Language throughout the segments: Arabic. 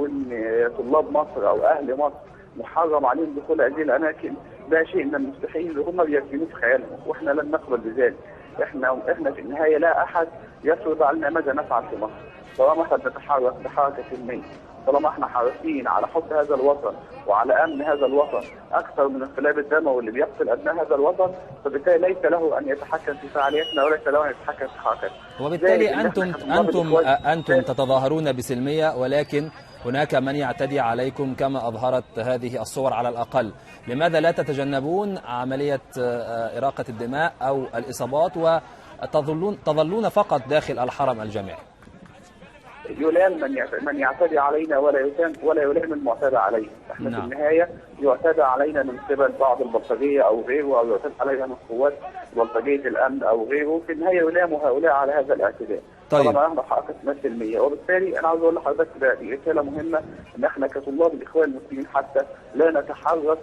ان طلاب مصر او اهل مصر محرم عليهم دخول هذه الاماكن، ده شيء من المستحيل اللي هم بيرسموه في خيالهم، واحنا لن نقبل بذلك. احنا في النهايه لا احد يفرض علينا ماذا نفعل في مصر، طالما احنا بنتحرك بحركه سلميه، طالما احنا حريصين على حب هذا الوطن وعلى امن هذا الوطن اكثر من انقلاب الدموي اللي بيقتل ابناء هذا الوطن، فبالتالي ليس له ان يتحكم في فعالياتنا وليس له ان يتحكم في حركاتنا. وبالتالي انتم تتظاهرون بسلميه، ولكن هناك من يعتدي عليكم كما اظهرت هذه الصور على الاقل. لماذا لا تتجنبون عمليه اراقه الدماء او الاصابات وتظلون فقط داخل الحرم الجامعي؟ يلام من يعتدي علينا ولا يلام المعتدى عليه. احنا في النهايه يعتدى علينا من قبل بعض البلطجيه او غيره، او يعتدى علينا من قوات بلطجيه الامن او غيره، في النهايه يلام هؤلاء على هذا الاعتداء. طيب. طبعا احنا حركتنا سلميه، وبالتالي انا عاوز اقول لحضرتك دي رساله مهمه ان احنا كطلاب الاخوان المسلمين حتى لا نتحرك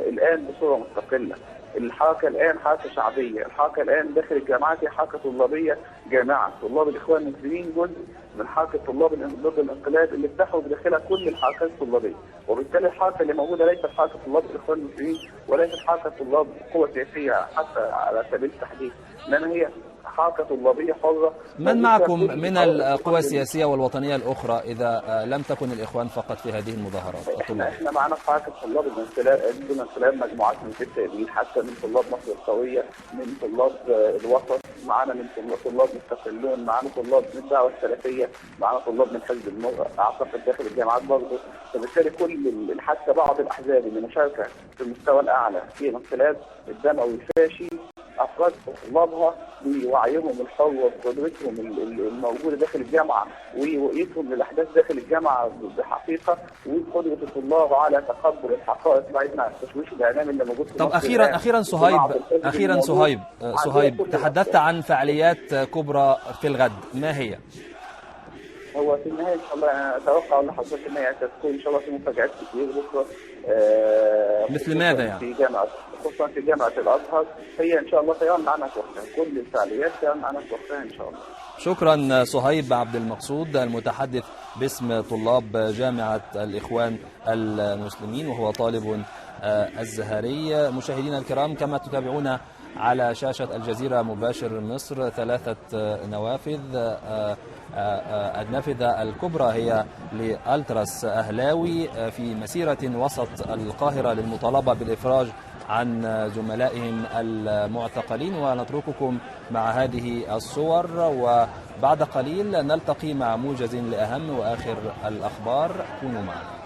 الان بصوره مستقله. الحركه الان حركه شعبيه، الحركه الان داخل الجامعات هي حركه طلابيه جامعه، طلاب الاخوان المسلمين جزء من حركه طلاب ضد الانقلاب اللي بتحوي بداخلها كل الحركات الطلابيه، وبالتالي الحركه اللي موجوده ليست حركه طلاب الاخوان المسلمين وليست حركه طلاب قوى سياسيه حتى على سبيل التحديد، انما هي حركه طلابيه حره. من معكم من القوى السياسيه والوطنيه الاخرى اذا لم تكن الاخوان فقط في هذه المظاهرات الطلابيه؟ احنا معنا في حركه طلاب الانقلاب مجموعات من 6 ابريل، حتى من طلاب مصر القويه، من طلاب الوسط، معنا من طلاب مستقلون، معنا طلاب من الدعوه السلفيه، معنا طلاب من حزب النور اعتقد داخل الجامعات برضه، فبالتالي كل حتى بعض الاحزاب اللي مشاركه في المستوى الاعلى في الانقلاب الدموي الفاشي افراد طلابها بوعيهم الحر وقدرتهم الموجوده داخل الجامعه ورؤيتهم للاحداث داخل الجامعه بحقيقه، وقدره الطلاب على تقبل الحقائق بعيدا عن التشويش الاعلامي اللي موجود في طب اخيرا صهيب تحدثت عن فعاليات كبرى في الغد، ما هي؟ هو في النهايه ان شاء الله انا اتوقع ان حضرتك ان هي تكون ان شاء الله في مفاجات كتير بكره. مثل ماذا يعني؟ خصوصا في جامعه الازهر، هي ان شاء الله سيعلن عنها في وقتها، كل الفعاليات سيعلن عنها في وقتها ان شاء الله. شكرا صهيب عبد المقصود المتحدث باسم طلاب جامعه الاخوان المسلمين وهو طالب الزهري. مشاهدينا الكرام، كما تتابعون على شاشة الجزيرة مباشر مصر 3 نوافذ. النافذة الكبرى هي لألتراس أهلاوي في مسيرة وسط القاهرة للمطالبة بالإفراج عن زملائهم المعتقلين، ونترككم مع هذه الصور، وبعد قليل نلتقي مع موجز لأهم وآخر الأخبار. كونوا معنا.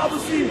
المحبوسين.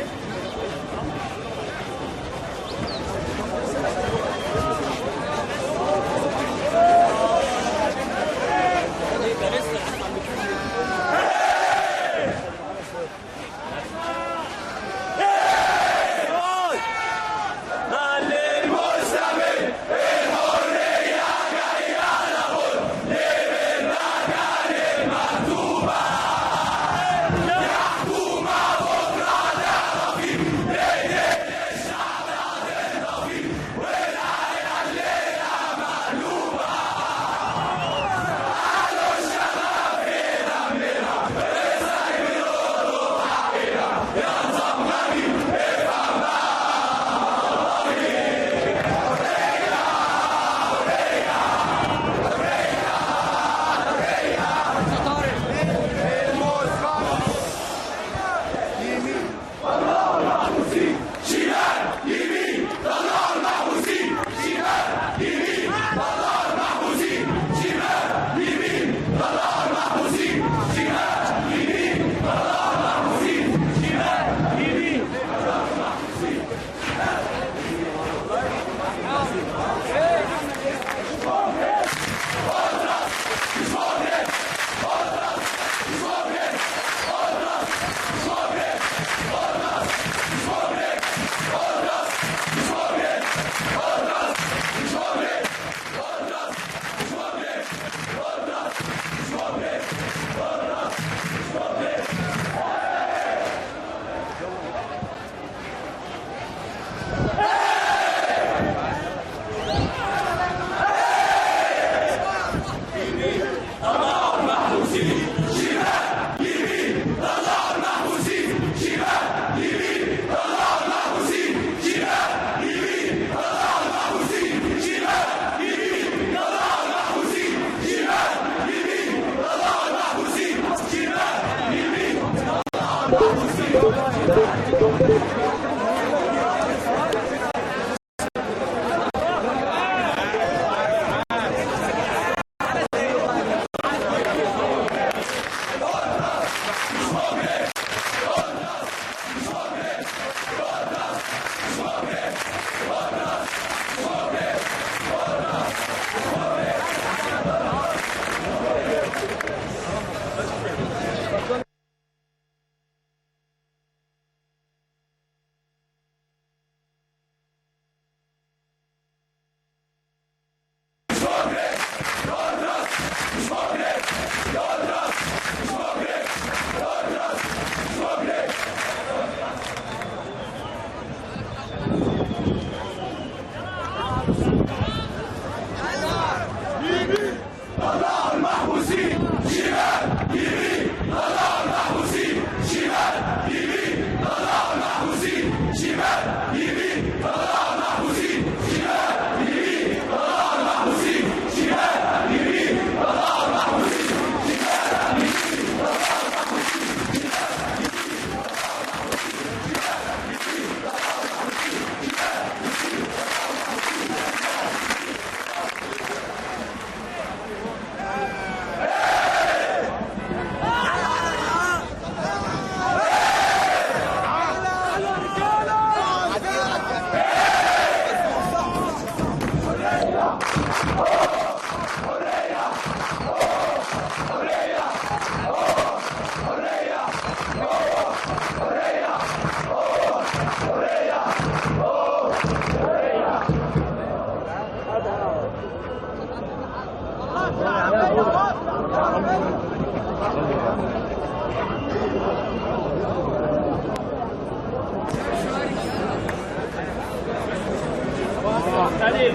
Allez.